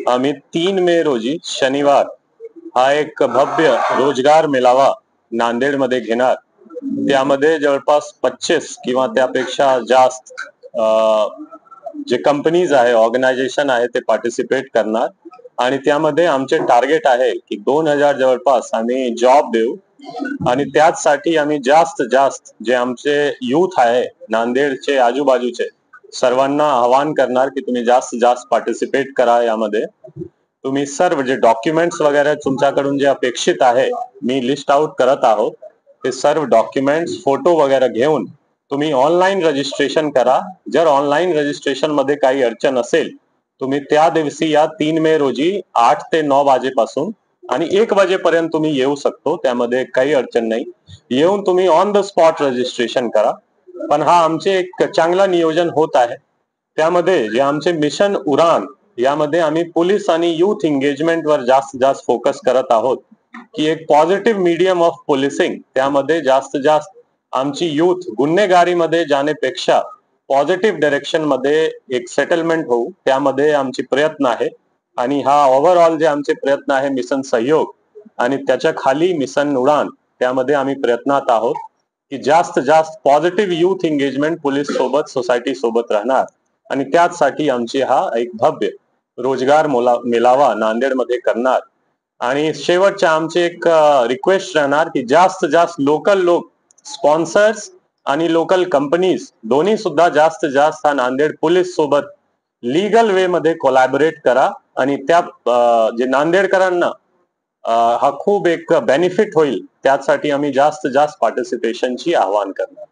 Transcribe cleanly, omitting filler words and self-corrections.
आम्ही 3 मे रोजी शनिवार हा एक भव्य रोजगार मेळावा नांदेडमध्ये घेणार। त्यामध्ये जवळपास 25 किंवा त्यापेक्षा जास्त जे कंपनीज आहे, ऑर्गनायझेशन आहे ते पार्टिसिपेट करणार आणि त्यामध्ये आमचे टार्गेट आहे की 2000 जवळपास आम्ही जॉब देऊ आणि त्याचसाठी आम्ही जास्त जे आमचे यूथ आहे नांदेडचे आजूबाजूचे सर्वांना आवाहन करणार की तुम्ही जास्त पार्टिसिपेट करा। यामध्ये तुम्ही सर्व जे डॉक्युमेंट्स वगैरे तुमच्याकडून जे अपेक्षित आहे मी लिस्ट आउट करत आहोत, ते सर्व डॉक्युमेंट्स फोटो वगैरे घेऊन तुम्ही ऑनलाईन रजिस्ट्रेशन करा। जर ऑनलाईन रजिस्ट्रेशन मध्ये काही अडचण असेल तुम्ही त्या दिवशी या 3 मे रोजी 8 ते 9 वाजेपासून आणि 1 वाजेपर्यंत तुम्ही येऊ शकतो, त्यामध्ये काही अडचण नाही। येऊन तुम्ही ऑन द स्पॉट रजिस्ट्रेशन करा। पण हा आमचे एक चांगला नियोजन होत आहे। त्यामध्ये जे आमचे मिशन उडान यामध्ये आम्ही पोलीस आणि यूथ एंगेजमेंट वर जास्त फोकस करत आहोत की एक पॉझिटिव्ह मीडियम ऑफ पोलिसिंग, त्यामध्ये जास्त आमची यूथ गुन्हेगारीमध्ये जाण्यापेक्षा पॉझिटिव्ह डायरेक्शन मध्ये एक सेटलमेंट होऊ, त्यामध्ये आमची प्रयत्न आहे। आणि हा ओव्हरऑल जे आमचे प्रयत्न आहे मिशन सहयोग आणि त्याच्या खाली मिशन उडान, त्यामध्ये आम्ही प्रयत्नात आहोत की जास्त पॉझिटिव्ह यूथ एंगेजमेंट पोलीस सोबत सोसायटी सोबत राहणार आणि त्याचसाठी आमची हा एक भव्य रोजगार मेळावा नांदेडमध्ये करणार। आणि शेवटच्या आमचे एक रिक्वेस्ट राहणार की जास्त लोकल लोक स्पॉन्सर्स आणि लोकल कंपनीज दोन्ही सुद्धा जास्त हा नांदेड पोलीस सोबत लीगल वे मध्ये कोलॅबोरेट करा आणि त्या जे नांदेडकरांना हा खूप एक बेनिफिट होईल, त्यासाठी आम्ही जास्त पार्टिसिपेशनची आवाहन करणार।